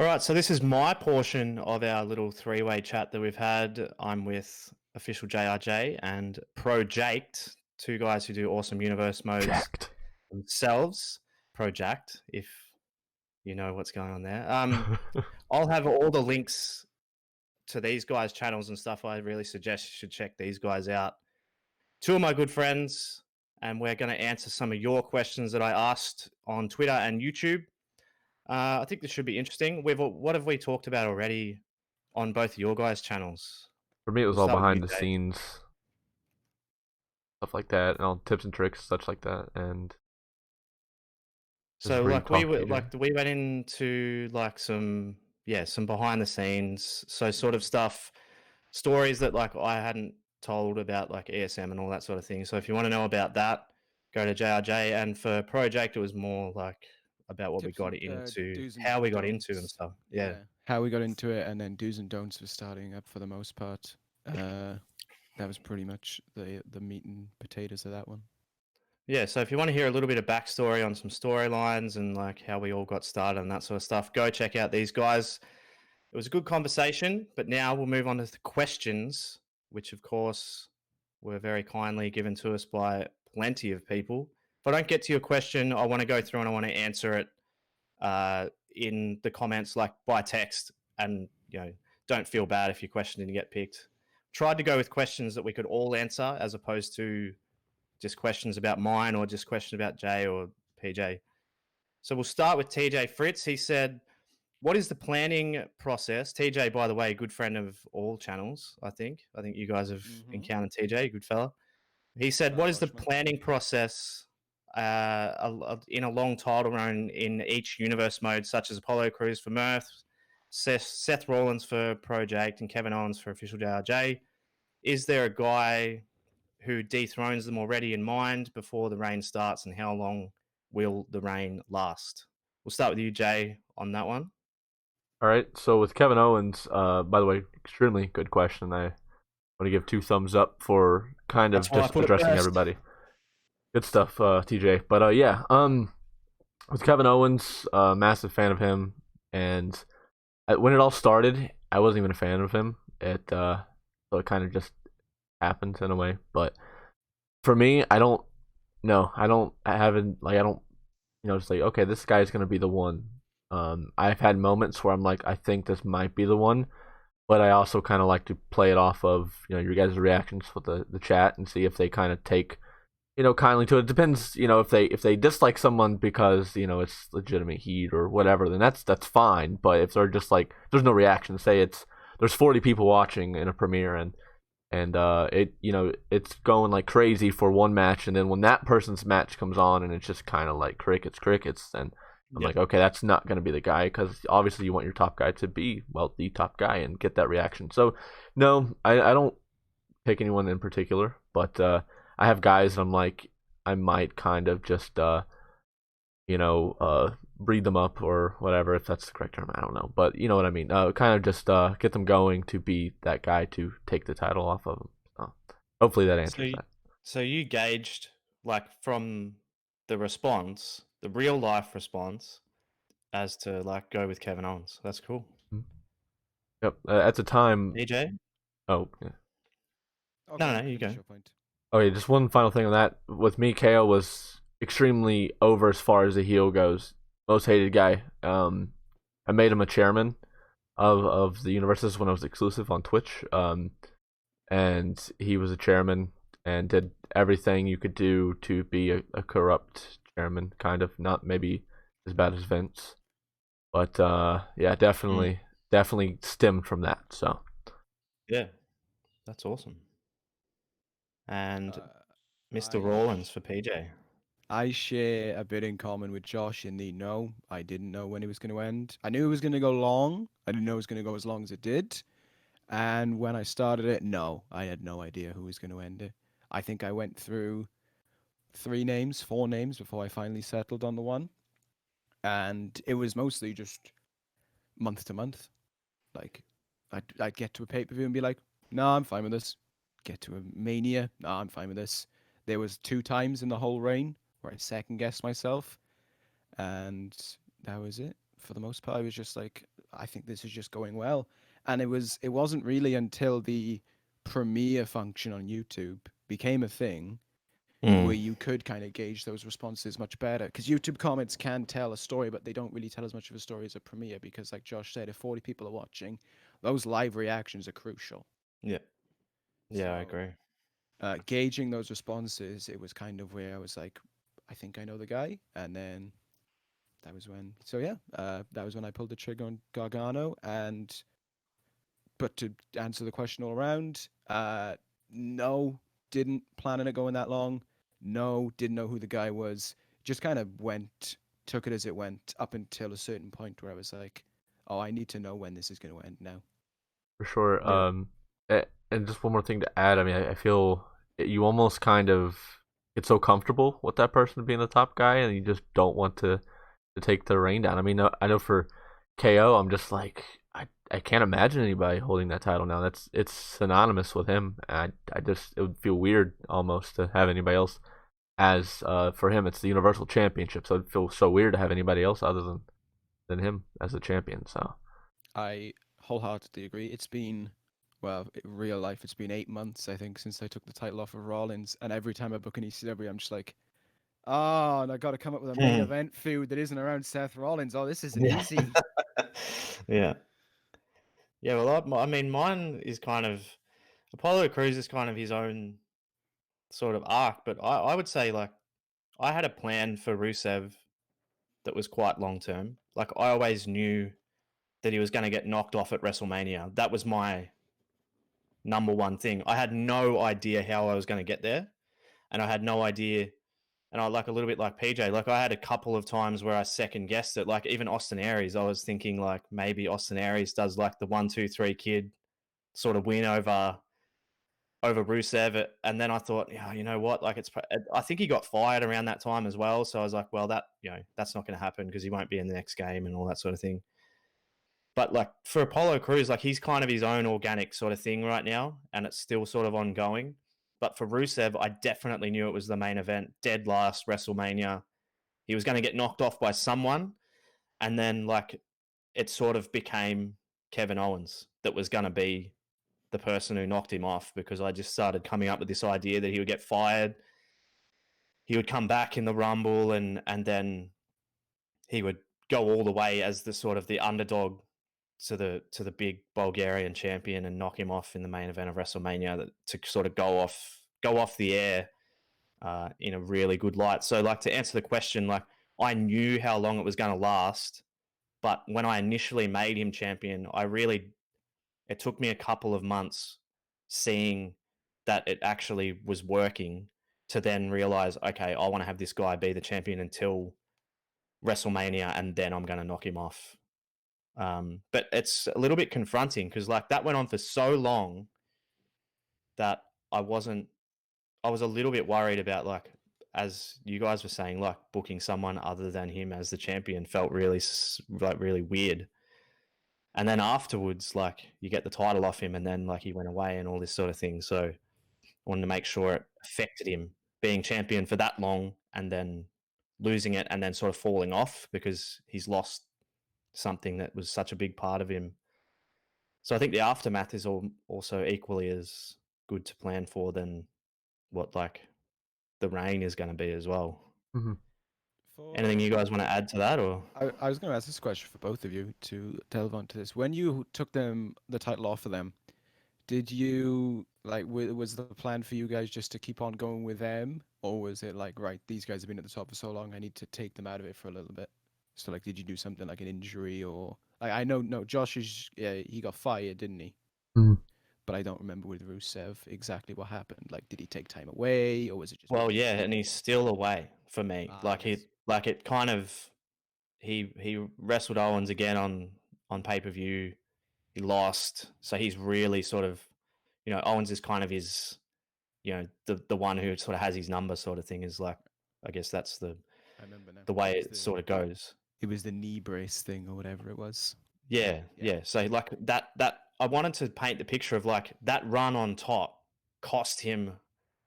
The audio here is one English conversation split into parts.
All right, so this is my portion of our little three-way chat that we've had. I'm with official JRJ and Project, two guys who do awesome universe modes Jacked. themselves. Project, if you know what's going on there. I'll have all the links to these guys' channels and stuff. I really suggest you should check these guys out. Two of my good friends, and we're going to answer some of your questions that I asked on Twitter and YouTube. I think this should be interesting. What have we talked about already on both your guys' channels? For me, it was We'll all start with you, behind the Jay. scenes stuff like that, and all tips and tricks, such like that. And this is So, where you like we talk, were, TJ. like we went into like some behind the scenes, so sort of stuff, stories that like I hadn't told about like ESM and all that sort of thing. So, if you want to know about that, go to JRJ. And for Project, it was more like about what we Tips got and into, do's and how we got into and don'ts. stuff. Yeah. Yeah, how we got into it, and then do's and don'ts for starting up for the most part. That was pretty much the meat and potatoes of that one. Yeah, so if you want to hear a little bit of backstory on some storylines and like how we all got started and that sort of stuff, go check out these guys. It was a good conversation, but now we'll move on to the questions, which of course were very kindly given to us by plenty of people. If I don't get to your question, I want to go through and I want to answer it in the comments, like by text, and don't feel bad if your question didn't get picked. Tried to go with questions that we could all answer as opposed to just questions about mine or just questions about Jay or PJ. So we'll start with TJ Fritz. He said, what is the planning process? TJ, by the way, good friend of all channels, I think. I think you guys have Mm-hmm. encountered TJ, good fella. He said, what is the Watchman. planning process in a long title run in each universe mode, such as Apollo Crews for Mirth, Seth Rollins for Project, and Kevin Owens for Official JRJ? Is there a guy who dethrones them already in mind before the reign starts, and how long will the reign last? We'll start with you, Jay, on that one. All right. So with Kevin Owens, by the way, extremely good question. I want to give two thumbs up for kind That's of why I just put it addressing first. everybody. Good stuff, TJ. But yeah, with Kevin Owens, massive fan of him, and when it all started, I wasn't even a fan of him. So it kind of just happened in a way. But for me, I don't. No, I don't. I haven't. Like, I don't. Just like, okay, this guy's gonna be the one. I've had moments where I'm like, I think this might be the one, but I also kind of like to play it off of your guys' reactions with the chat and see if they kind of take kindly to it. It depends, if they dislike someone because it's legitimate heat or whatever, then that's fine. But if they're just like there's no reaction, say there's 40 people watching in a premiere and it's going like crazy for one match, and then when that person's match comes on and it's just kind of like crickets, then I'm Yep. like, okay, that's not going to be the guy, because obviously you want your top guy to be, well, the top guy and get that reaction. So no, I don't pick anyone in particular, but I have guys that I'm like, I might kind of just breed them up or whatever, if that's the correct term. I don't know, but you know what I mean. Kind of just get them going to be that guy to take the title off of them. So hopefully that So, answers that. so you gauged like from the response, the real life response, as to like go with Kevin Owens. That's cool. Mhm. Yep. At the time. DJ? Oh yeah. Okay, No, you finish go. your point. Okay, just one final thing on that. With me, KO was extremely over as far as the heel goes. Most hated guy. I made him a chairman of the universes when I was exclusive on Twitch. And he was a chairman and did everything you could do to be a corrupt chairman, kind of, not maybe as bad as Vince, but yeah, definitely stemmed from that. So Yeah, that's awesome. And Uh, Mr. I Rawlins for PJ. I share a bit in common with Josh in the no, I didn't know when it was going to end. I knew it was going to go long. I didn't know it was going to go as long as it did. And when I started it, no, I had no idea who was going to end it. I think I went through 4 names before I finally settled on the one. And it was mostly just month to month. Like, I'd get to a pay-per-view and be like, no, I'm fine with this. Get to a Mania, no, I'm fine with this. There was 2 times in the whole reign where I second-guessed myself, and that was it. For the most part, I was just like, I think this is just going well. And it wasn't really until the premiere function on YouTube became a thing where Mm. you could kind of gauge those responses much better. Because YouTube comments can tell a story, but they don't really tell as much of a story as a premiere. Because, like Josh said, if 40 people are watching, those live reactions are crucial. Yeah. Yeah, I So, agree. gauging those responses, it was kind of where I was like, I think I know the guy. And then that was when, so yeah, that was when I pulled the trigger on Gargano. But to answer the question all around, no, didn't plan on it going that long. No, didn't know who the guy was. Just kind of took it as it went up until a certain point where I was like, oh, I need to know when this is going to end now. For sure. Yeah. And just one more thing to add. I mean, I feel you almost kind of get so comfortable with that person being the top guy, and you just don't want to take the reign down. I mean, I know for KO, I'm just like I can't imagine anybody holding that title now. It's synonymous with him. I just it would feel weird almost to have anybody else as for him it's the Universal Championship, so it'd feel so weird to have anybody else other than him as the champion. So I wholeheartedly agree. It's been, well, in real life, it's been 8 months, I think, since I took the title off of Rollins. And every time I book an ECW, I'm just like, oh, and I got to come up with a main Hmm. event feud that isn't around Seth Rollins. Oh, this isn't Yeah. easy. Yeah. Yeah, well, I mean, mine is kind of Apollo Crews is kind of his own sort of arc, but I would say like I had a plan for Rusev that was quite long term. Like I always knew that he was going to get knocked off at WrestleMania. That was my number one thing. I had no idea how I was going to get there, and I had no idea. And I like a little bit like PJ. Like I had a couple of times where I second guessed it. Like even Austin Aries, I was thinking like maybe Austin Aries does like the 1, 2, 3 kid sort of win over Rusev, and then I thought, yeah, you know what? Like I think he got fired around that time as well. So I was like, well, that's not going to happen because he won't be in the next game and all that sort of thing. But like for Apollo Crews, like he's kind of his own organic sort of thing right now, and it's still sort of ongoing. But for Rusev, I definitely knew it was the main event, dead last WrestleMania. He was going to get knocked off by someone, and then like it sort of became Kevin Owens that was going to be the person who knocked him off because I just started coming up with this idea that he would get fired, he would come back in the Rumble, and then he would go all the way as the sort of the underdog to the big Bulgarian champion and knock him off in the main event of WrestleMania to sort of go off the air in a really good light. So like to answer the question, like I knew how long it was going to last, but when I initially made him champion, it took me a couple of months seeing that it actually was working to then realize, okay, I want to have this guy be the champion until WrestleMania, and then I'm going to knock him off. But it's a little bit confronting because like that went on for so long that I wasn't. I was a little bit worried about like, as you guys were saying, like booking someone other than him as the champion felt really like really weird. And then afterwards, like you get the title off him, and then like he went away and all this sort of thing. So I wanted to make sure it affected him being champion for that long, and then losing it, and then sort of falling off because he's lost something that was such a big part of him. So I think the aftermath is also equally as good to plan for than what like the rain is going to be as well. mhm. Anything For you guys want to add to that, or I was going to ask this question for both of you to delve onto this. When you took the title off of them, did you like was the plan for you guys just to keep on going with them, or was it like, right, these guys have been at the top for so long, I need to take them out of it for a little bit? So like, did you do something like an injury or like I know no Josh is yeah, he got fired, didn't he? Mhm. But I don't remember with Rusev exactly what happened. Like, did he take time away, or was it just well, because yeah, he? and he's still away for me. Ah, Like yes. it kind of he wrestled Owens again on pay per view. He lost, so he's really sort of, Owens is kind of his, the one who sort of has his number sort of thing is like, I guess that's I remember now. the It way was it sort of goes. the knee brace thing or whatever it was. Yeah, Yeah. yeah. So like that I wanted to paint the picture of like that run on top cost him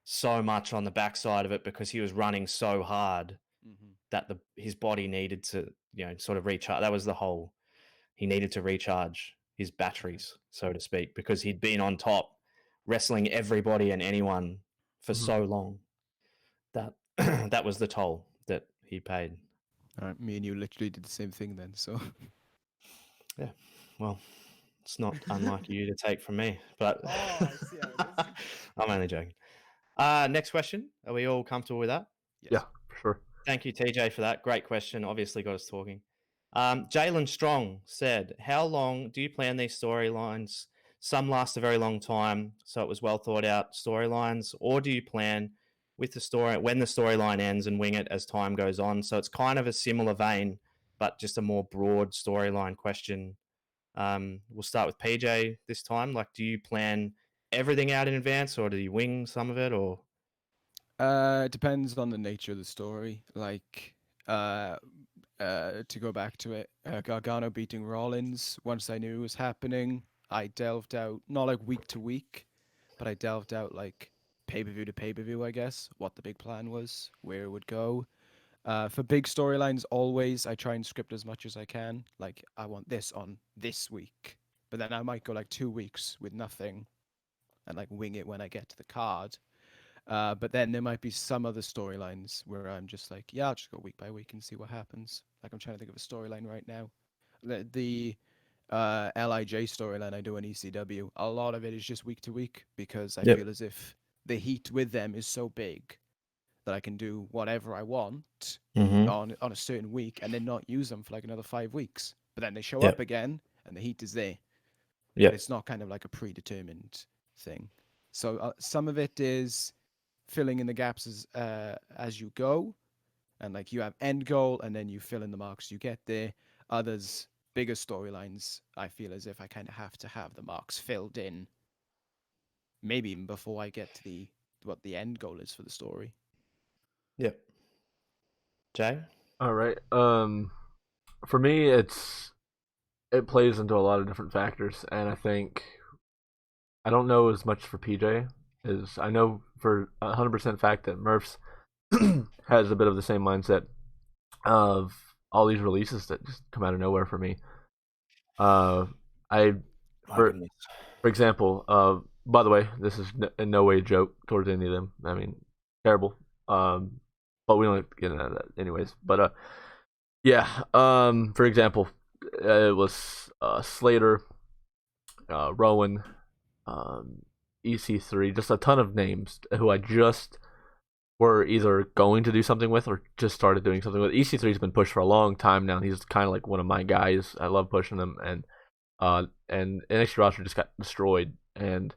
so much on the backside of it because he was running so hard Mm-hmm. that his body needed to, sort of recharge. That was the whole he needed to recharge his batteries, so to speak, because he'd been on top wrestling everybody and anyone for Mhm. so long that that was the toll that he paid. All right, me and you literally did the same thing then. So Yeah, well, it's not unlike you to take from me, but I see how it is. I'm only joking. Next question. Are we all comfortable with that? Yes. Yeah, for sure. Thank you, TJ, for that. Great question. Obviously got us talking. Jalen Strong said, how long do you plan these storylines? Some last a very long time, so it was well thought out storylines, or do you plan with the story when the storyline ends and wing it as time goes on? So it's kind of a similar vein, but just a more broad storyline question. We'll start with PJ this time. Like, do you plan everything out in advance, or do you wing some of it, or? It depends on the nature of the story. Like, to go back to it, Gargano beating Rollins. Once I knew it was happening, I delved out not like week to week, but I delved out like pay per view to pay per view. I guess what the big plan was, where it would go. For big storylines, always I try and script as much as I can. Like, I want this on this week, but then I might go like 2 weeks with nothing, and like wing it when I get to the card. But then there might be some other storylines where I'm just like, yeah, I'll just go week by week and see what happens. Like, I'm trying to think of a storyline right now. The Lij storyline I do in ECW, a lot of it is just week to week because I Yep. feel as if the heat with them is so big that I can do whatever I want Mm-hmm. on a certain week and then not use them for like another 5 weeks. But then they show Yep. up again and the heat is there. But Yep. it's not kind of like a predetermined thing. So some of it is filling in the gaps as you go, and like you have end goal and then you fill in the marks you get there. Others, bigger storylines, I feel as if I kind of have to have the marks filled in, maybe even before I get to the what the end goal is for the story. Yep. Jay? All right. For me, it plays into a lot of different factors, and I think I don't know as much for PJ as I know for 100% fact that Murph's has a bit of the same mindset of all these releases that just come out of nowhere for me. I My for goodness. for example, by the way, this is in no way a joke towards any of them. I mean, terrible. But we don't have to get into that anyways. But yeah. For example, it was Slater, Rowan, EC3, just a ton of names who I just were either going to do something with or just started doing something with. EC3's been pushed for a long time now. He's kind of like one of my guys. I love pushing him, and NXT roster just got destroyed, and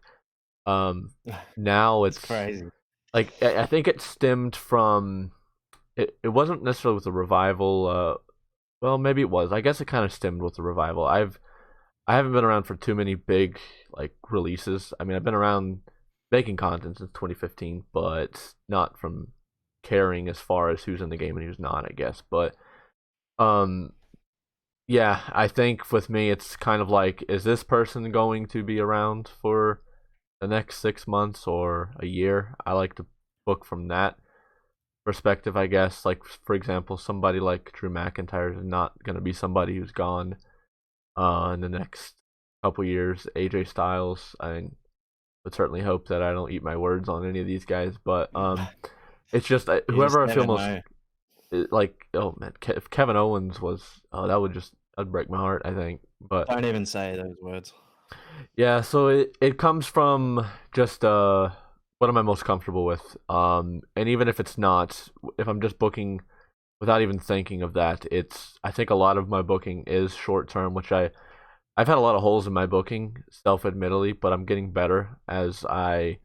now It's it's crazy. like I think it stemmed from it wasn't necessarily with the revival. Well, maybe it was. I guess it kind of stemmed with the revival. I haven't been around for too many big like releases. I mean, I've been around making content since 2015, but not from caring as far as who's in the game and who's not, I guess. But um yeah, I think with me it's kind of like, is this person going to be around for the next 6 months or a year? I like to book from that perspective, I guess. Like for example, somebody like Drew McIntyre is not gonna be somebody who's gone in the next couple years. AJ Styles, I would certainly hope that I don't eat my words on any of these guys, but it's just You just whoever I feel never most know. like. Oh man, if Kevin Owens was, oh, that'd break my heart, I think. But Don't even say those words. yeah, so it comes from just what am I most comfortable with, and even if it's not, if I'm just booking without even thinking of that, it's, I think a lot of my booking is short term, which I've had a lot of holes in my booking, self admittedly, but I'm getting better as I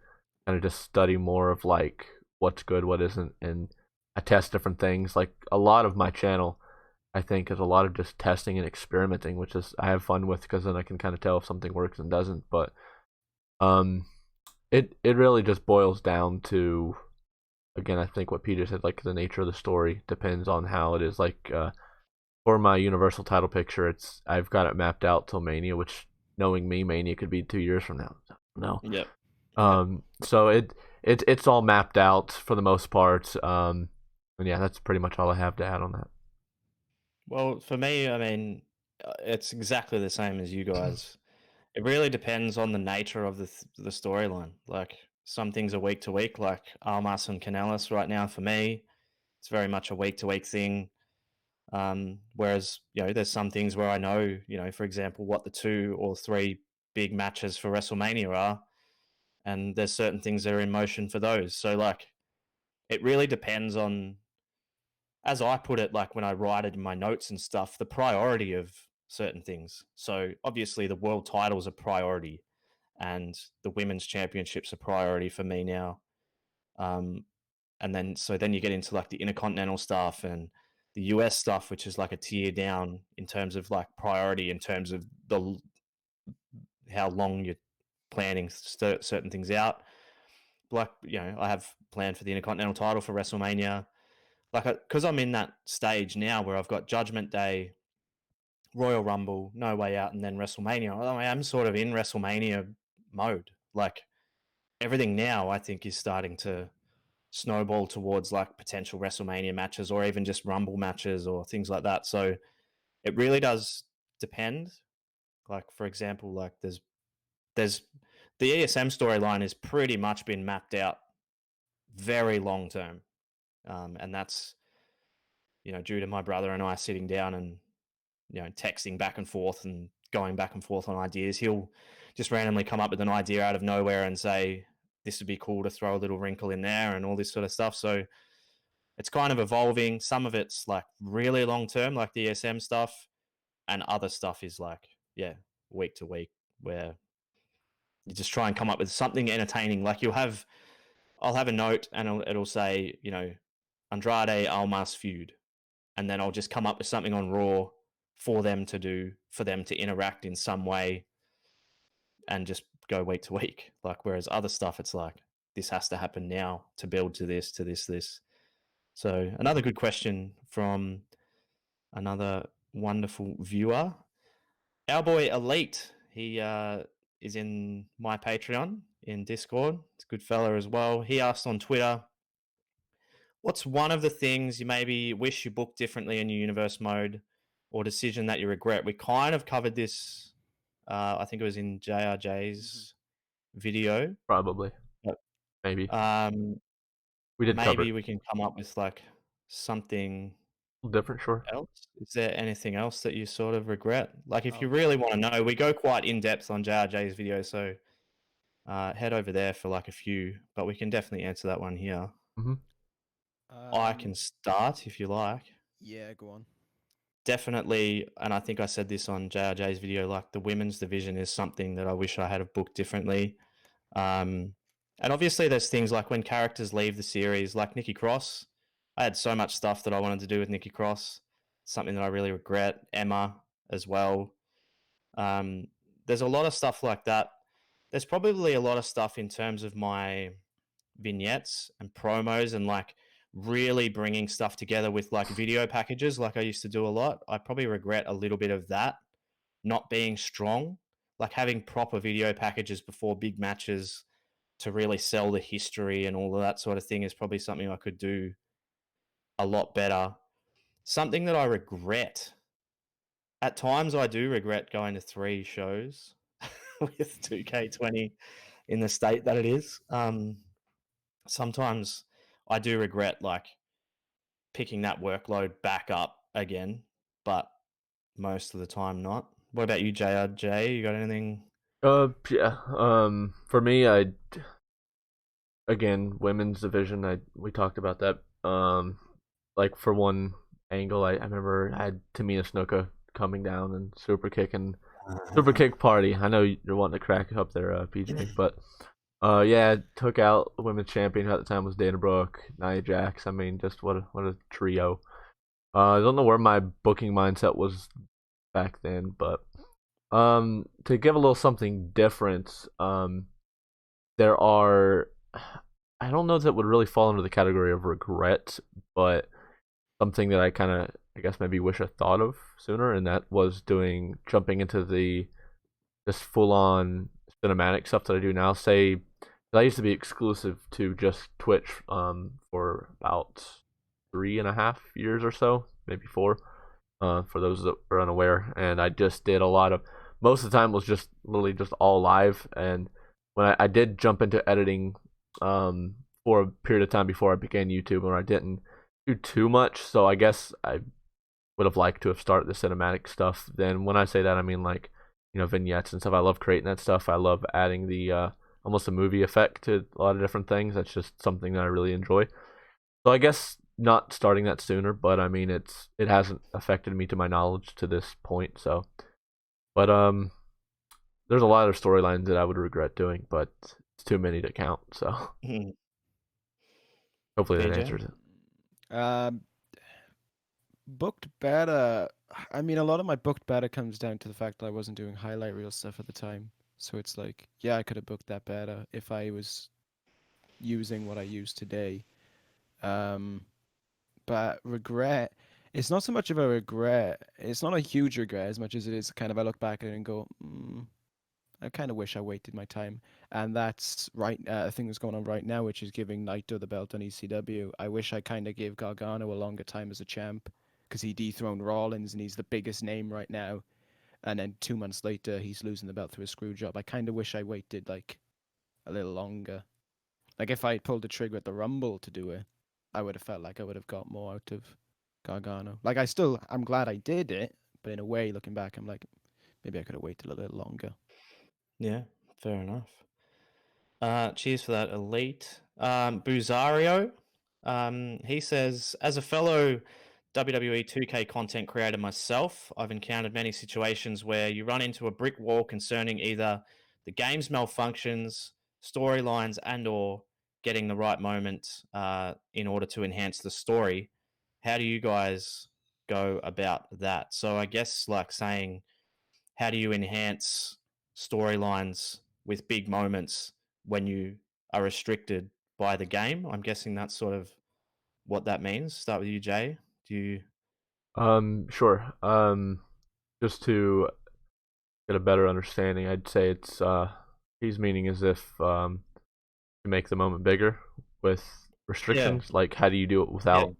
kind of just study more of like what's good, what isn't, and I test different things. Like a lot of my channel, I think, is a lot of just testing and experimenting, which is I have fun with because then I can kind of tell if something works and doesn't. But um, it really just boils down to, again, I think what Peter said, like the nature of the story depends on how it is. Like for my Universal title picture, I've got it mapped out till Mania, which, knowing me, Mania could be 2 years from now. No. Yep. So it's all mapped out for the most part. And yeah, that's pretty much all I have to add on that. Well, for me, I mean, it's exactly the same as you guys. It really depends on the nature of the storyline. Like some things are week to week, like Almas and Canellis right now for me. It's very much a week to week thing. Whereas, there's some things where I know, for example, what the 2 or 3 big matches for WrestleMania are, and there's certain things that are in motion for those. So, like, it really depends on, as I put it, like when I write it in my notes and stuff, the priority of certain things. So, obviously, the world title's a priority, and the women's championship's a priority for me now. And then you get into like the intercontinental stuff and the US stuff, which is like a tier down in terms of like priority, in terms of how long you're planning certain things out. Like, I have planned for the intercontinental title for WrestleMania. Like, because I'm in that stage now where I've got Judgment Day, Royal Rumble, No Way Out, and then WrestleMania. I am sort of in WrestleMania mode. Like, everything now, I think, is starting to snowball towards like potential WrestleMania matches or even just Rumble matches or things like that. So it really does depend. Like, for example, like there's the ESM storyline has pretty much been mapped out very long term, and that's due to my brother and I sitting down and texting back and forth and going back and forth on ideas. He'll just randomly come up with an idea out of nowhere and say, this would be cool to throw a little wrinkle in there and all this sort of stuff. So it's kind of evolving. Some of it's like really long term, like the ESM stuff, and other stuff is like, week to week, where you just try and come up with something entertaining. Like I'll have a note and it'll say, Andrade Almas feud, and then I'll just come up with something on Raw for them to do, for them to interact in some way, and just go week to week. Like, whereas other stuff, it's like, this has to happen now to build to this, to this, this. So another good question from another wonderful viewer. Our boy Elite, he is in my Patreon in Discord. It's a good fella as well. He asked on Twitter, what's one of the things you maybe wish you booked differently in your universe mode or decision that you regret? We kind of covered this, I think it was in JRJ's video. Probably. But, Maybe. um, We did cover maybe it. we can come up with like something Different, sure. else. Is there anything else that you sort of regret? Like, if you Oh. really want to know, we go quite in depth on JRJ's video, so head over there for like a few, but we can definitely answer that one here. Mm-hmm. I can start if you like. Yeah, go on. Definitely, and I think I said this on JRJ's video, like the women's division is something that I wish I had booked differently. And obviously there's things like when characters leave the series, like Nikki Cross. I had so much stuff that I wanted to do with Nikki Cross, something that I really regret. Emma as well. There's a lot of stuff like that. There's probably a lot of stuff in terms of my vignettes and promos and like really bringing stuff together with like video packages like I used to do a lot. I probably regret a little bit of that not being strong, like having proper video packages before big matches to really sell the history and all of that sort of thing is probably something I could do a lot better. Something that I regret. At times I do regret going to 3 shows with 2K20 in the state that it is. Sometimes I do regret like picking that workload back up again, but most of the time not. What about you, JRJ? You got anything? Yeah. For me, again, women's division. We talked about that. Like for one angle, I remember I had Tamina Snuka coming down and super kick party. I know you're wanting to crack up there, PJ, but yeah, took out the women's champion who at the time was Dana Brooke, Nia Jax. I mean, just what a trio. I don't know where my booking mindset was back then, but to give a little something different, there are, I don't know if that would really fall under the category of regret, but something that I kind of, I guess maybe wish I thought of sooner, and that was jumping into the just full on cinematic stuff that I do now. Say, I used to be exclusive to just Twitch for about 3.5 years or so, maybe 4. for those that are unaware. And I just did a lot of, most of the time was just literally just all live. And when I did jump into editing for a period of time before I began YouTube, where I didn't do too much. So I guess I would have liked to have started the cinematic stuff. Then when I say that, I mean like, vignettes and stuff. I love creating that stuff. I love adding the almost a movie effect to a lot of different things. That's just something that I really enjoy. So I guess not starting that sooner, but I mean it hasn't affected me to my knowledge to this point. So, but there's a lot of storylines that I would regret doing, but it's too many to count. So hopefully that PJ? answers it. Booked beta. I mean, a lot of my booked beta comes down to the fact that I wasn't doing highlight reel stuff at the time. So it's like, yeah, I could have booked that beta if I was using what I use today. But regret, it's not so much of a regret. It's not a huge regret as much as it is kind of I look back at it and go, I kind of wish I waited my time. And that's right, a thing that's going on right now, which is giving Naito the belt on ECW. I wish I kind of gave Gargano a longer time as a champ because he dethroned Rollins and he's the biggest name right now. And then 2 months later, he's losing the belt through a screw job. I kind of wish I waited like a little longer. Like if I pulled the trigger at the Rumble to do it, I would have felt like I would have got more out of Gargano. Like I'm glad I did it, but in a way, looking back, I'm like, maybe I could have waited a little longer. Yeah, fair enough. Cheers for that, Elite. Buzario, he says, as a fellow WWE 2K content creator myself, I've encountered many situations where you run into a brick wall concerning either the game's malfunctions, storylines, and/or getting the right moment in order to enhance the story. How do you guys go about that? So I guess like saying, how do you enhance storylines with big moments when you are restricted by the game? I'm guessing that's sort of what that means. Start with you, Jay. Do you? Sure. Just to get a better understanding, I'd say it's he's meaning as if to make the moment bigger with Yeah. restrictions. Like, how do you do it Yeah. without?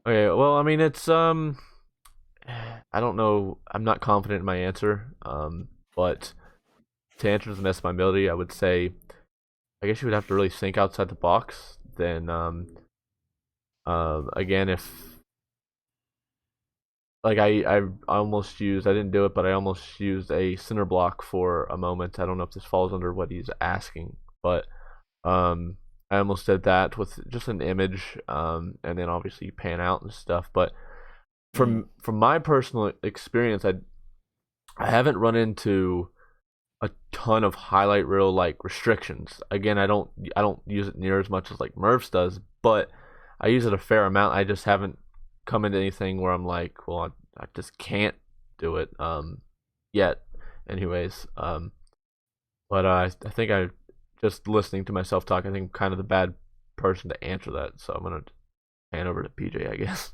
Okay, well, I mean, it's I don't know. I'm not confident in my answer. But to answer to the best of my ability, I would say, I guess you would have to really think outside the box. Then, again, if like I almost used, I didn't do it, but I almost used a center block for a moment. I don't know if this falls under what he's asking, but I almost did that with just an image, and then obviously you pan out and stuff. But from my personal experience, I haven't run into a ton of highlight reel like restrictions. Again, I don't use it near as much as like Mervs does, but I use it a fair amount. I just haven't come into anything where I'm like, well, I just can't do it yet. Anyways, but I think I just listening to myself talk, I think I'm kind of the bad person to answer that. So I'm gonna hand over to PJ, I guess.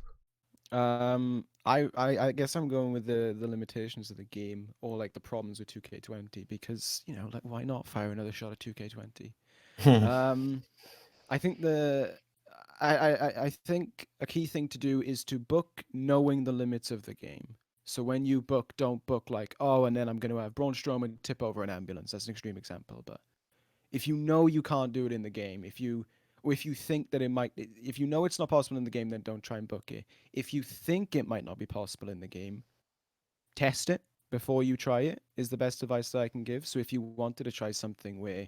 I guess I'm going with the limitations of the game or like the problems with 2K20 because like why not fire another shot at 2K20? I think I think a key thing to do is to book knowing the limits of the game. So when you book, don't book like, oh, and then I'm going to have Braun Strowman tip over an ambulance. That's an extreme example, but if you know you can't do it in the game, if you think that it might, if you know it's not possible in the game, then don't try and book it. If you think it might not be possible in the game, test it before you try it is the best advice that I can give. So if you wanted to try something where,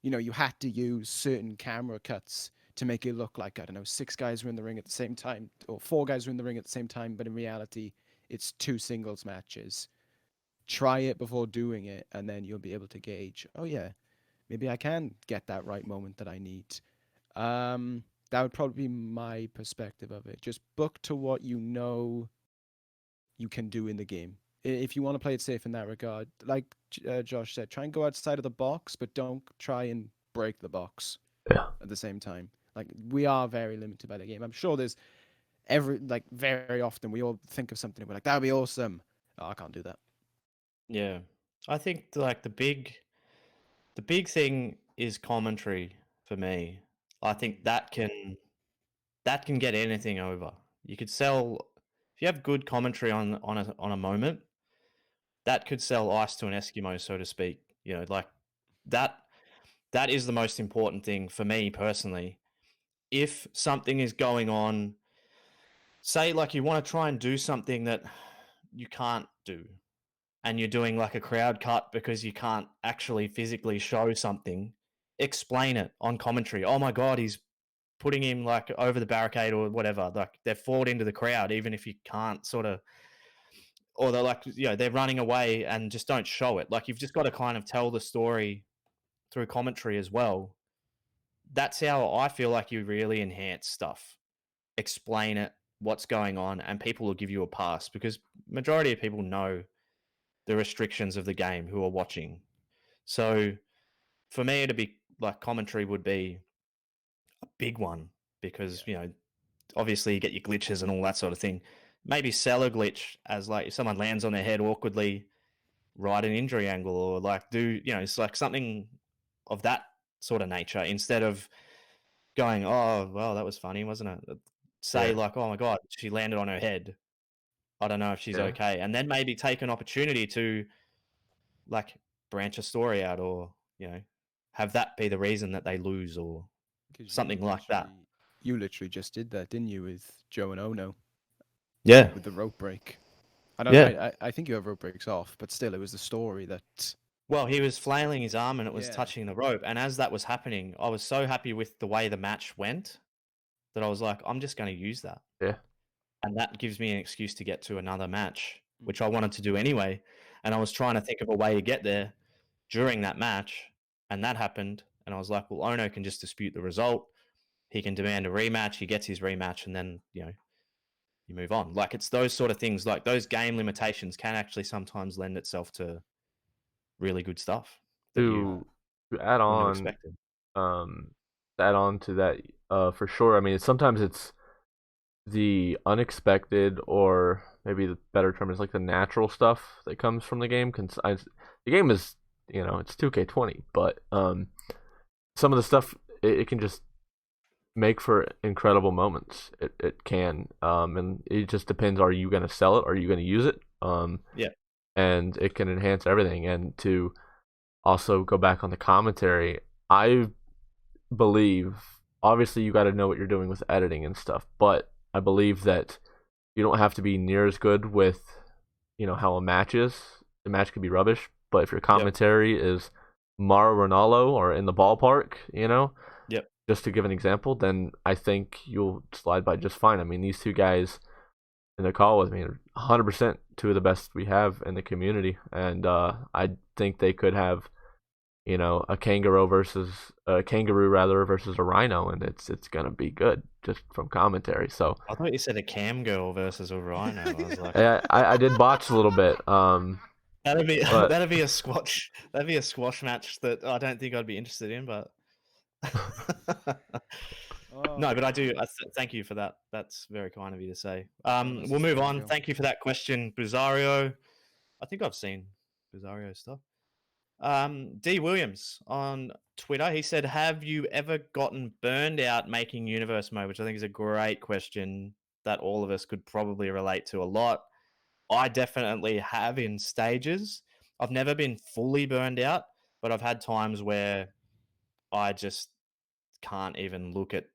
you had to use certain camera cuts to make it look like, I don't know, 6 guys were in the ring at the same time or 4 guys were in the ring at the same time, but in reality, it's 2 singles matches. Try it before doing it, and then you'll be able to gauge, oh yeah, maybe I can get that right moment that I need. That would probably be my perspective of it. Just book to what you know you can do in the game. If you want to play it safe in that regard, like Josh said, try and go outside of the box, but don't try and break the box Yeah. at the same time. Like we are very limited by the game. I'm sure there's very often we all think of something and we're like, that would be awesome. Oh, I can't do that. Yeah. I think like the big thing is commentary for me. I think that can get anything over. You could sell, if if you have good commentary on a moment, that could sell ice to an Eskimo, so to speak. You know, like that that is the most important thing for me personally. If something is going on, say like you want to try and do something that you can't do, and you're doing like a crowd cut because you can't actually physically show something, explain it on commentary. Oh my god, he's putting him like over the barricade or whatever. Like they're forward into the crowd, even if you can't sort of, or they're like, you know, they're running away and just don't show it. Like you've just got to kind of tell the story through commentary as well. That's how I feel like you really enhance stuff. Explain it, what's going on, and people will give you a pass because majority of people know the restrictions of the game who are watching. So for me to be like commentary would be a big one because, you know, obviously you get your glitches and all that sort of thing. Maybe sell a glitch as like if someone lands on their head awkwardly, write an injury angle or like do, you know, it's like something of that sort of nature instead of going, oh, well, that was funny, wasn't it? Say Yeah. like, oh my God, she landed on her head. I don't know if she's Yeah. okay. And then maybe take an opportunity to like branch a story out or, you know, have that be the reason that they lose or 'Cause something like that. you literally just did that, didn't you, with Joe and Ono Yeah. with the rope break? I don't. Yeah. I think you have rope breaks off, but still, it was the story that. Well, he was flailing his arm and it was Yeah. touching the rope. And as that was happening, I was so happy with the way the match went that I was like, I'm just going to use that. Yeah. And that gives me an excuse to get to another match, which I wanted to do anyway. And I was trying to think of a way to get there during that match. And that happened. And I was like, well, Ono can just dispute the result. He can demand a rematch. He gets his rematch. And then, you know, you move on. Like it's those sort of things, like those game limitations can actually sometimes lend itself to really good stuff that you To add wouldn't have on, expected. um, to add on to that, for sure. I mean, sometimes it's the unexpected, or maybe the better term is like the natural stuff that comes from the game. The game is, you know, it's 2K20, but some of the stuff it can just make for incredible moments. It can, and it just depends. Are you gonna sell it? Are you gonna use it? Yeah. And it can enhance everything. And to also go back on the commentary, I believe obviously you got to know what you're doing with editing and stuff, but I believe that you don't have to be near as good with, you know, how a match is. The match could be rubbish, but if your commentary is Mauro Ronaldo or in the ballpark, you know, Yep. just to give an example, then I think you'll slide by just fine. I mean, these two guys in the call with me are 100% two of the best we have in the community, and I think they could have, you know, a kangaroo versus a rhino, and it's gonna be good just from commentary. So I thought you said a cam girl versus a rhino. I was like, I did botch a little bit. that'd be But- that'd be a squash. That'd be a squash match that I don't think I'd be interested in. But no, but I do. Thank you for that. That's very kind of you to say. this We'll is move there we on. go. Thank you for that question, Buzario. I think I've seen Buzario stuff. D Williams on Twitter. He said, "Have you ever gotten burned out making universe mode?" Which I think is a great question that all of us could probably relate to a lot. I definitely have in stages. I've never been fully burned out, but I've had times where I just can't even look at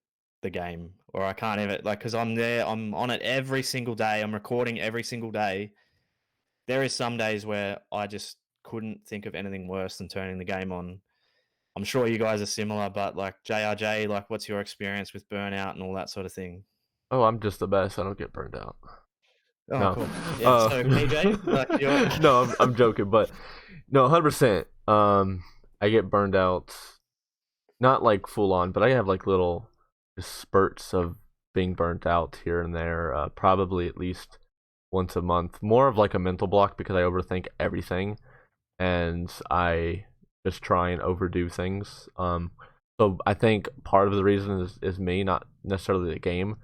the game, or I can't even like because I'm there, I'm on it every single day, I'm recording every single day. There is some days where I just couldn't think of anything worse than turning the game on. I'm sure you guys are similar, but like JRJ, like what's your experience with burnout and all that sort of thing? Oh, I'm just the best. I don't get burned out. Oh, No, cool. Yeah. So PJ, like you're no, I'm joking, but no, 100%. I get burned out, not like full on, but I have like little just spurts of being burnt out here and there. Probably at least once a month. More of like a mental block because I overthink everything, and I just try and overdo things. So I think part of the reason is me, not necessarily the game.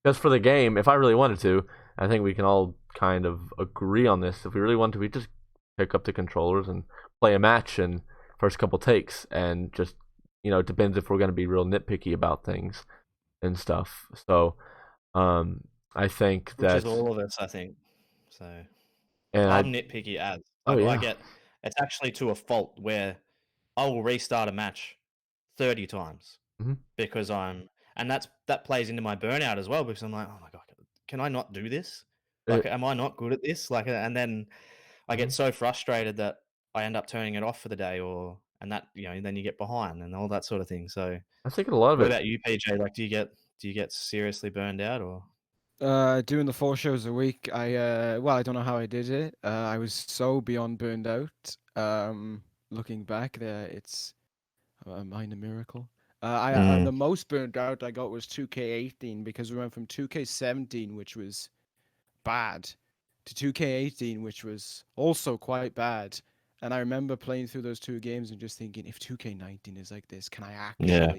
Because for the game, if I really wanted to, I think we can all kind of agree on this. If we really want to, we just pick up the controllers and play a match in first couple takes, and just, you know, it depends if we're going to be real nitpicky about things and stuff. So I think which is that, all of us, I think. So and I'm nitpicky as oh like I yeah, get it's actually to a fault where I will restart a match 30 times hmm because that plays into my burnout as well because I'm like, oh my god, can I not do this? Like, it, am I not good at this? Like, and then I mhm. get so frustrated that I end up turning it off for the day, and that then you get behind and all that sort of thing. So, I think a lot of what it. about you, PJ? Like, do you get seriously burned out or? Doing the 4 shows a week, I don't know how I did it. I was so beyond burned out. Looking back there, it's a minor miracle. Mm, The most burned out I got was 2K18 because we went from 2K17, which was bad, to 2K18, which was also quite bad. And I remember playing through those two games and just thinking, if 2K19 is like this, yeah.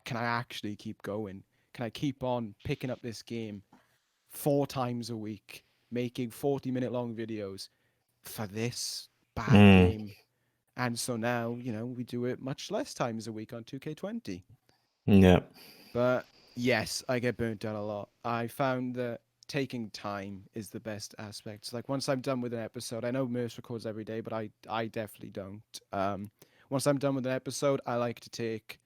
can I actually keep going? Can I keep on picking up this game 4 times a week, making 40-minute long videos for this bad Mm, game? And so now, we do it much less times a week on 2K20. yeah. But yes, I get burnt out a lot. I found that taking time is the best aspect. So, like once I'm done with an episode, I know Merce records every day, but I definitely don't. Once I'm done with an episode, I like to take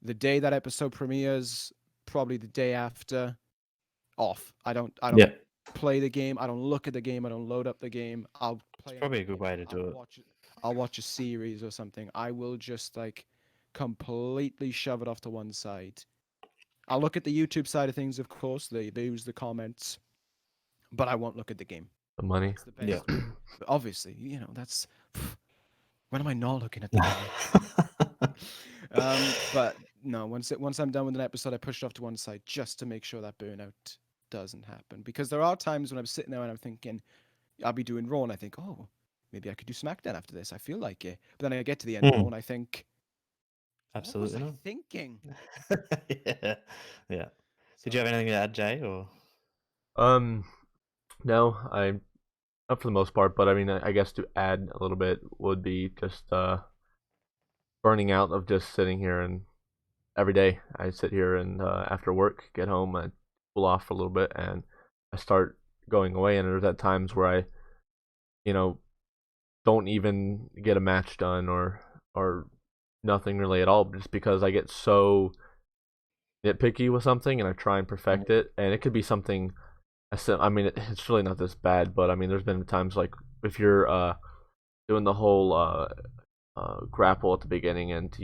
the day that episode premieres, probably the day after, off. I don't Yeah. play the game. I don't look at the game. I don't load up the game. I'll It's play probably another a good game. way to do it. I'll watch a series or something. I will just like completely shove it off to one side. I'll look at the YouTube side of things, of course. They use the comments, but I won't look at the game. The money. That's the Yeah. best. But obviously, that's when am I not looking at the money? But no, once I'm done with an episode, I push it off to one side just to make sure that burnout doesn't happen. Because there are times when I'm sitting there and I'm thinking, I'll be doing Raw, and I think, oh, maybe I could do SmackDown after this. I feel like it. But then I get to the end of Raw Mm, and I think, what was absolutely I not. thinking? Yeah. Yeah. Did you So have anything to add, Jay? Or Um, no, I not for the most part, but I mean, I guess to add a little bit would be just burning out of just sitting here and every day I sit here and after work get home, I cool off for a little bit and I start going away, and there's at times where I you know don't even get a match done or nothing really at all, just because I get so nitpicky with something and I try and mm, perfect it, and it could be something. I mean, it's really not this bad, but I mean, there's been times like if you're doing the whole grapple at the beginning, and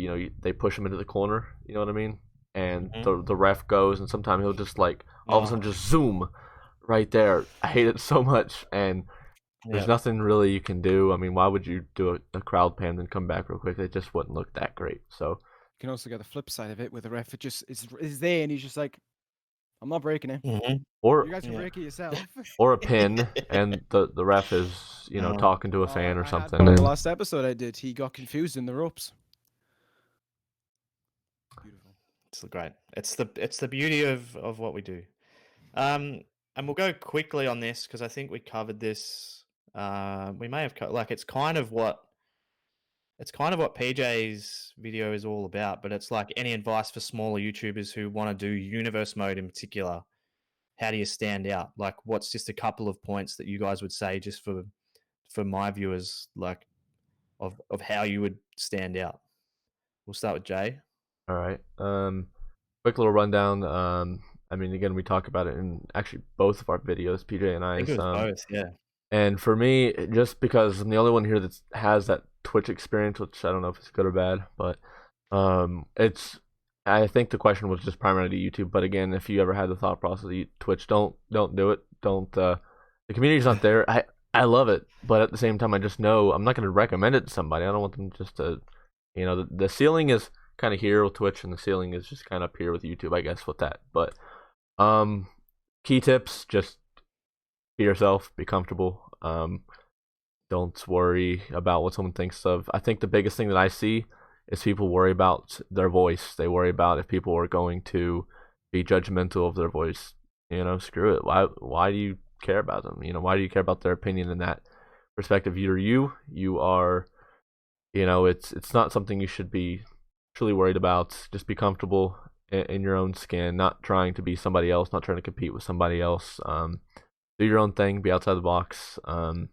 they push him into the corner. You know what I mean? And mhm. the ref goes, and sometimes he'll just like all of a Oh, sudden just zoom right there. I hate it so much, and there's yeah. nothing really you can do. I mean, why would you do a crowd pan and come back real quick? It just wouldn't look that great. So, you can also get the flip side of it, where the ref is there and he's just like, I'm not breaking it. Mhm. You or guys can Yeah. break it yourself. or a pin, and the ref is Oh, talking to a Oh, I, fan or I had something, one on the and last episode I did. He got confused in the ropes. Beautiful. it's great. It's the beauty of what we do. Um, and we'll go quickly on this because I think we covered this. We may have like it's kind of what PJ's video is all about, but it's like any advice for smaller YouTubers who want to do universe mode in particular. How do you stand out? Like, what's just a couple of points that you guys would say just for my viewers, like of how you would stand out? We'll start with Jay. all right. Quick little rundown. I mean, again, we talk about it in actually both of our videos, PJ and I think I's. it was both. Yeah. And for me, just because I'm the only one here that has that Twitch experience, which I don't know if it's good or bad, but it's. I think the question was just primarily YouTube. But again, if you ever had the thought process of Twitch, don't do it. Don't. The community's not there. I love it, but at the same time, I just know I'm not going to recommend it to somebody. I don't want them just to, the ceiling is kind of here with Twitch, and the ceiling is just kind of up here with YouTube, I guess, with that. But um, key tips: just be yourself, be comfortable. Don't worry about what someone thinks of. I think the biggest thing that I see is people worry about their voice. They worry about if people are going to be judgmental of their voice. Screw it. Why do you care about them? Why do you care about their opinion in that perspective? You are, it's not something you should be truly worried about. Just be comfortable in your own skin, not trying to be somebody else, not trying to compete with somebody else. Do your own thing, be outside the box, and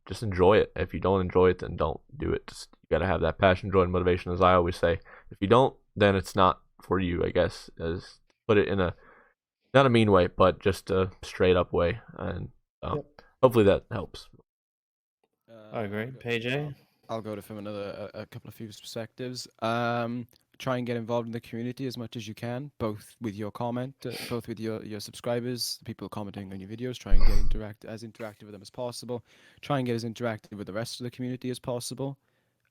just enjoy it. If you don't enjoy it, then don't do it. Just, you gotta have that passion, joy, and motivation, as I always say. If you don't, then it's not for you, I guess. As put it in a not a mean way, but just a straight up way, and Yep. hopefully that helps. I agree. PJ? I'll go to from a couple of few perspectives. Try and get involved in the community as much as you can, both with your both with your subscribers, people commenting on your videos. Try and get interactive with them as possible. Try and get as interactive with the rest of the community as possible.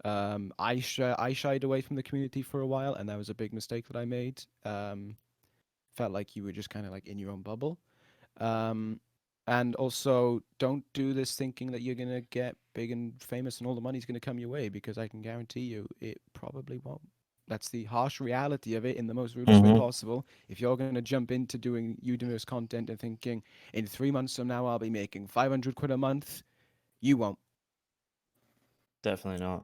I shied away from the community for a while, and that was a big mistake that I made. Felt like you were just kind of like in your own bubble. And also, don't do this thinking that you're going to get big and famous and all the money's going to come your way, because I can guarantee you it probably won't. That's the harsh reality of it in the most rudest way possible. If you're going to jump into doing Udemy's content and thinking, in 3 months from now, I'll be making 500 quid a month, you won't. Definitely not.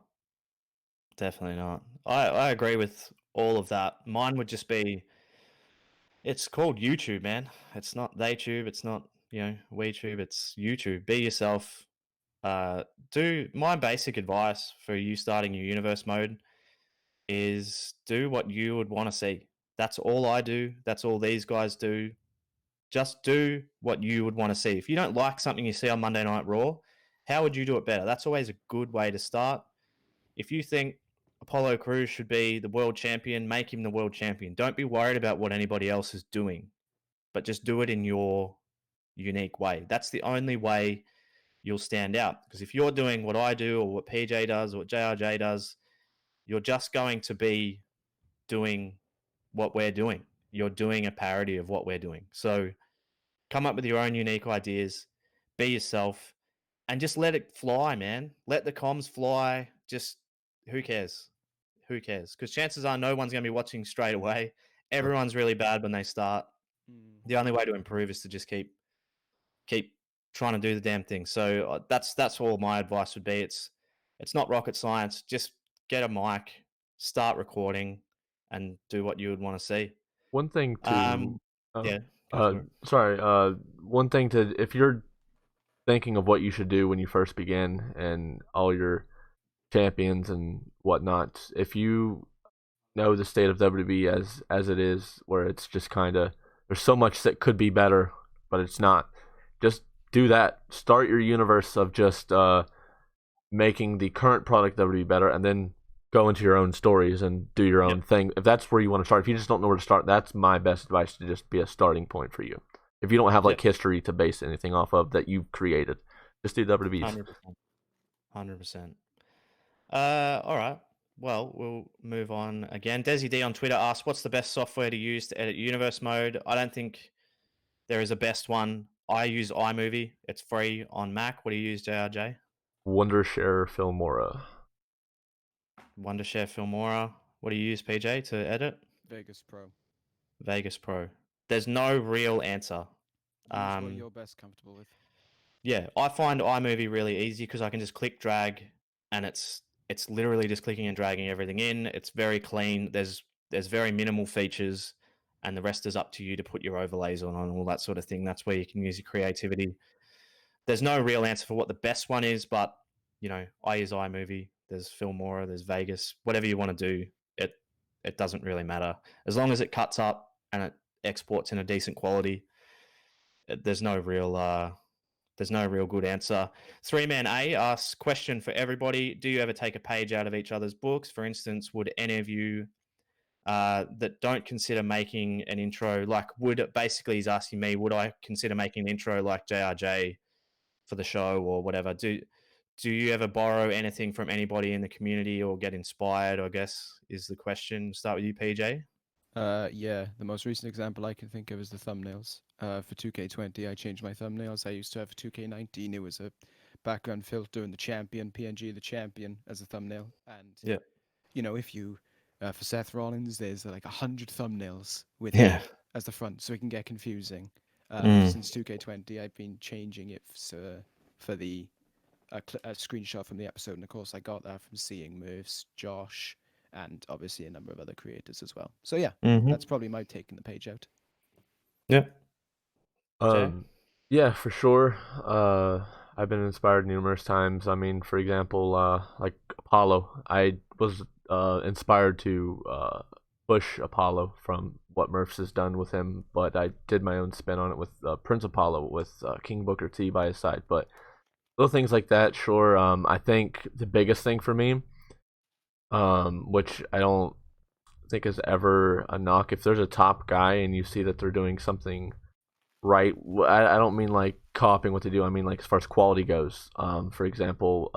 Definitely not. I agree with all of that. Mine would just be, it's called YouTube, man. It's not TheyTube. It's not, WeTube. It's YouTube. Be yourself. Do my basic advice for you starting your universe mode is do what you would want to see. That's all I do. That's all these guys do. Just do what you would want to see. If you don't like something you see on Monday Night Raw, how would you do it better? That's always a good way to start. If you think Apollo Crews should be the world champion, make him the world champion. Don't be worried about what anybody else is doing, but just do it in your unique way. That's the only way you'll stand out. Because if you're doing what I do or what PJ does or what JRJ does, you're just going to be doing what we're doing. You're doing a parody of what we're doing. So come up with your own unique ideas, be yourself, and just let it fly, man. Let the comms fly. Just who cares? Who cares? Because chances are no one's going to be watching straight away. Everyone's really bad when they start. The only way to improve is to just keep trying to do the damn thing. So that's all my advice would be. It's not rocket science. Just get a mic, start recording, and do what you would want to see. One thing to, Yeah. Go for it. sorry, one thing to, if you're thinking of what you should do when you first begin and all your champions and whatnot, if you know the state of WWE as it is, where it's just kind of, there's so much that could be better, but it's not. Just do that. Start your universe of just making the current product WWE better, and then go into your own stories and do your own thing. If that's where you want to start, if you just don't know where to start, that's my best advice, to just be a starting point for you. If you don't have like history to base anything off of that you've created, just do WWE's. 100%. All right. Well, we'll move on again. Desi D on Twitter asks, what's the best software to use to edit universe mode? I don't think there is a best one. I use iMovie. It's free on Mac. What do you use, JRJ? Wondershare Filmora. Wondershare Filmora. What do you use, PJ, to edit? Vegas Pro. Vegas Pro. There's no real answer. Use what you're best comfortable with. Yeah, I find iMovie really easy because I can just click, drag, and it's literally just clicking and dragging everything in. It's very clean. There's very minimal features, and the rest is up to you to put your overlays on and all that sort of thing. That's where you can use your creativity. There's no real answer for what the best one is, but I use iMovie. There's Filmora, there's Vegas, whatever you want to do. It doesn't really matter as long as it cuts up and it exports in a decent quality. There's no real good answer. 3Man A asks, question for everybody. Do you ever take a page out of each other's books? For instance, would any of you that don't consider making an intro, basically he's asking me, would I consider making an intro like JRJ for the show or whatever? Do you ever borrow anything from anybody in the community or get inspired, I guess, is the question. Start with you, PJ. Yeah, the most recent example I can think of is the thumbnails. For 2K20, I changed my thumbnails. I used to have for 2K19, it was a background filter and the champion, PNG, the champion as a thumbnail. And, if you, for Seth Rollins, there's like 100 thumbnails with him as the front, so it can get confusing. Since 2K20, I've been changing it for the a screenshot from the episode, and of course I got that from seeing Murph's, Josh, and obviously a number of other creators as well. So yeah, Mm-hmm. that's probably my taking the page out. Yeah. Jay? Yeah, for sure. I've been inspired numerous times. I mean, for example, like Apollo. I was inspired to push Apollo from what Murph's has done with him, but I did my own spin on it with Prince Apollo with King Booker T by his side. But little things like that, sure. I think the biggest thing for me, which I don't think is ever a knock, if there's a top guy and you see that they're doing something right. I don't mean like copying what they do. I mean like as far as quality goes. For example,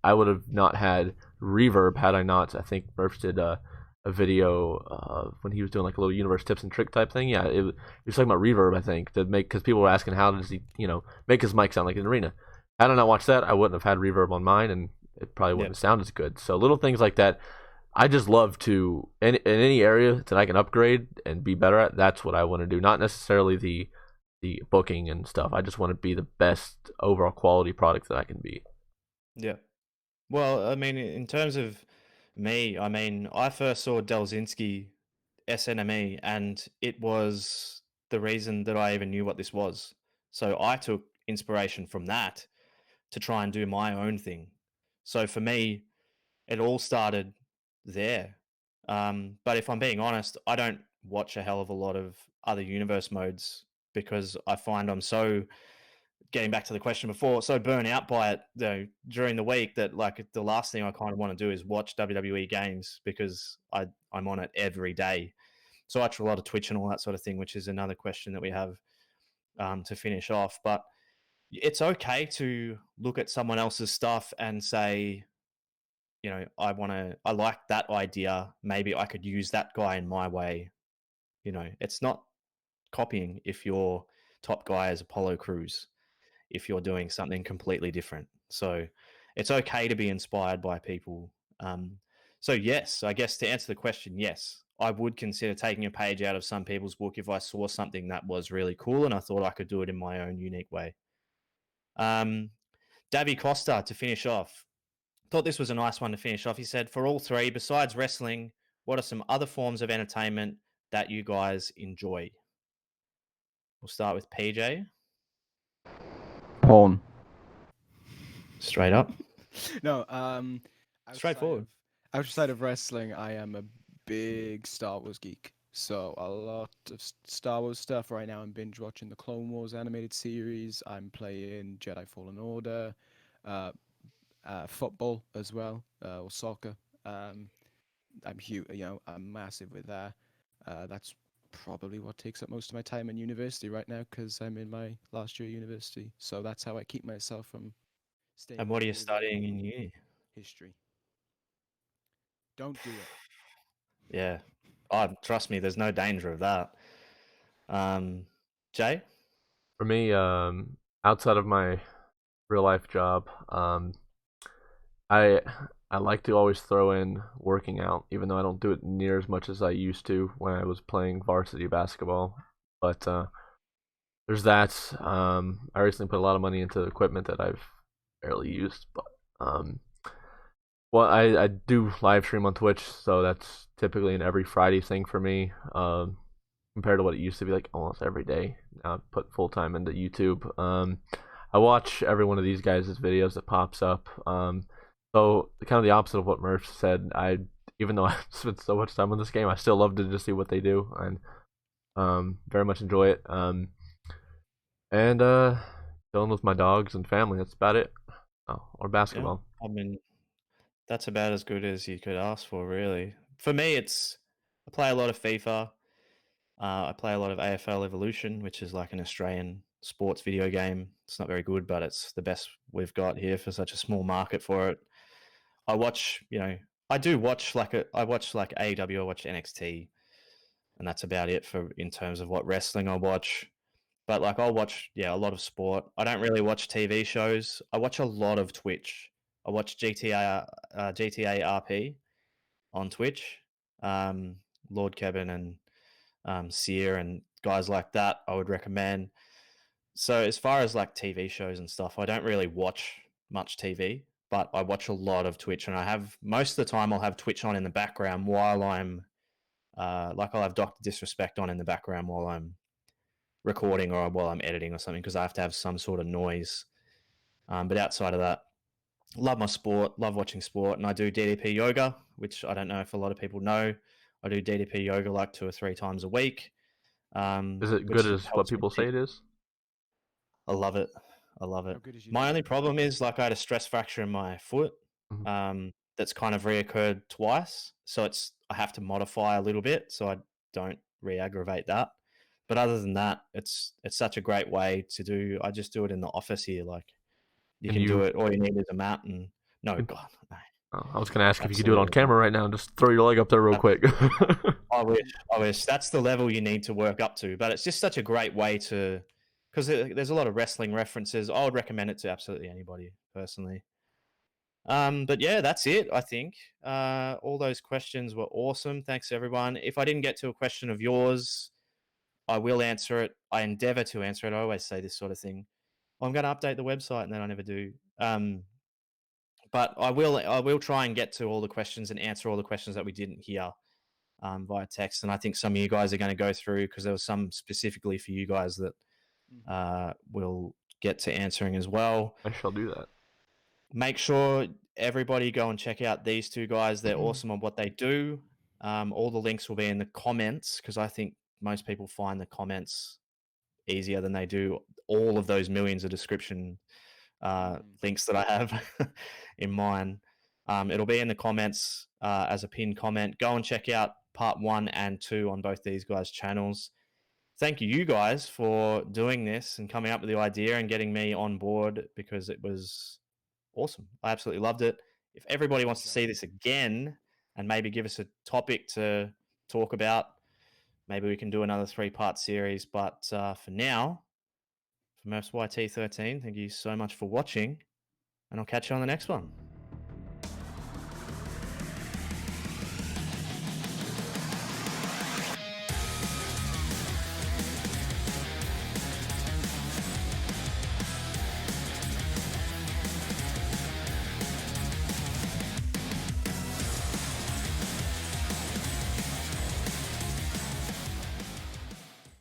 I would have not had reverb had I not. I think Murph did a video when he was doing like a little universe tips and trick type thing. Yeah, he was talking about reverb. I think to make because people were asking how does he make his mic sound like an arena. Had I not watched that, I wouldn't have had reverb on mine, and it probably wouldn't Yep. sound as good. So little things like that. I just love to in any area that I can upgrade and be better at. That's what I want to do. Not necessarily the booking and stuff. I just want to be the best overall quality product that I can be. Yeah. Well, I mean, in terms of me, I mean, I first saw Delzinski SNME, and it was the reason that I even knew what this was. So I took inspiration from that to try and do my own thing. So for me, it all started there. But if I'm being honest, I don't watch a hell of a lot of other universe modes because I find I'm so getting back to the question before, so burnt out by it during the week that like the last thing I kind of want to do is watch WWE games because I'm on it every day. So I watch a lot of Twitch and all that sort of thing, which is another question that we have to finish off. But it's okay to look at someone else's stuff and say, I like that idea. Maybe I could use that guy in my way. It's not copying if your top guy is Apollo Crews, if you're doing something completely different. So it's okay to be inspired by people. So yes, I guess to answer the question, yes, I would consider taking a page out of some people's book if I saw something that was really cool and I thought I could do it in my own unique way. Davy Costa to finish off. Thought this was a nice one to finish off. He said, for all three, besides wrestling, what are some other forms of entertainment that you guys enjoy? We'll start with PJ. Porn. Straight up. No, Straightforward. outside of wrestling, I am a big Star Wars geek. So a lot of Star Wars stuff right now. I'm binge watching the Clone Wars animated series. I'm playing Jedi Fallen Order, uh, football as well, or soccer. I'm huge. I'm massive with that. That's probably what takes up most of my time in university right now because I'm in my last year of university. So that's how I keep myself from staying And up what are you too late studying in on uni? history. Don't do it. Yeah. Oh, trust me, there's no danger of that. Jay? For me, outside of my real life job, I I like to always throw in working out, even though I don't do it near as much as I used to when I was playing varsity basketball. But there's that. I recently put a lot of money into equipment that I've barely used, but well, I do live stream on Twitch, so that's typically an every Friday thing for me. Compared to what it used to be like almost every day. Now I put full time into YouTube. I watch every one of these guys' videos that pops up. So kind of the opposite of what Murph said. Even though I spent so much time on this game, I still love to just see what they do and very much enjoy it. And chilling with my dogs and family. That's about it. Oh, or Yeah. basketball. I mean, that's about as good as you could ask for, really. For me, I play a lot of FIFA. I play a lot of AFL Evolution, which is like an Australian sports video game. It's not very good, but it's the best we've got here for such a small market for it. I watch, I do watch I watch like AEW, I watch NXT, and that's about it for in terms of what wrestling I watch. But like I'll watch, a lot of sport. I don't really watch TV shows. I watch a lot of Twitch. I watch GTA RP on Twitch. Um, Lord Kevin and Sear and guys like that, I would recommend. So as far as like TV shows and stuff, I don't really watch much TV. but I watch a lot of Twitch, and I have most of the time I'll have Twitch on in the background while I'm like I'll have Doctor Disrespect on in the background while I'm recording or while I'm editing or something because I have to have some sort of noise. But outside of that, love my sport, love watching sport, and I do DDP yoga, which I don't know if a lot of people know. I do DDP yoga like 2 or 3 times a week, Is it which good as what helps me people say keep. it is? I love it. I love How it. good is your My only yoga? problem is like I had a stress fracture in my foot, Mhm. that's kind of reoccurred twice, so I have to modify a little bit so I don't re-aggravate that. But other than that, it's such a great way to do. I just do it in the office here. Like you Can can do you? it. All you need is a mat and no, Can, God, no, I was gonna ask if you could do it on absolutely not. camera right now and just throw your leg up there real That's, quick. I wish. I wish that's the level you need to work up to. But it's just such a great way to, because there's a lot of wrestling references. I would recommend it to absolutely anybody personally. But yeah, that's it. I think all those questions were awesome. Thanks everyone. If I didn't get to a question of yours, I will answer it. I endeavor to answer it. I always say this sort of thing. I'm going to update the website, and then I never do. But I will. I will try and get to all the questions and answer all the questions that we didn't hear via text. And I think some of you guys are going to go through because there was some specifically for you guys that we'll get to answering as well. I shall do that. Make sure everybody go and check out these two guys. They're awesome on what they do. All the links will be in the comments because I think most people find the comments easier than they do all of those millions of description links that I have in mine. It'll be in the comments as a pinned comment. Go and check out part 1 and 2 on both these guys' channels. Thank you guys for doing this and coming up with the idea and getting me on board because it was awesome. I absolutely loved it. If everybody wants to see this again and maybe give us a topic to talk about, maybe we can do another 3-part series. But for now, from FYT13, thank you so much for watching, and I'll catch you on the next one.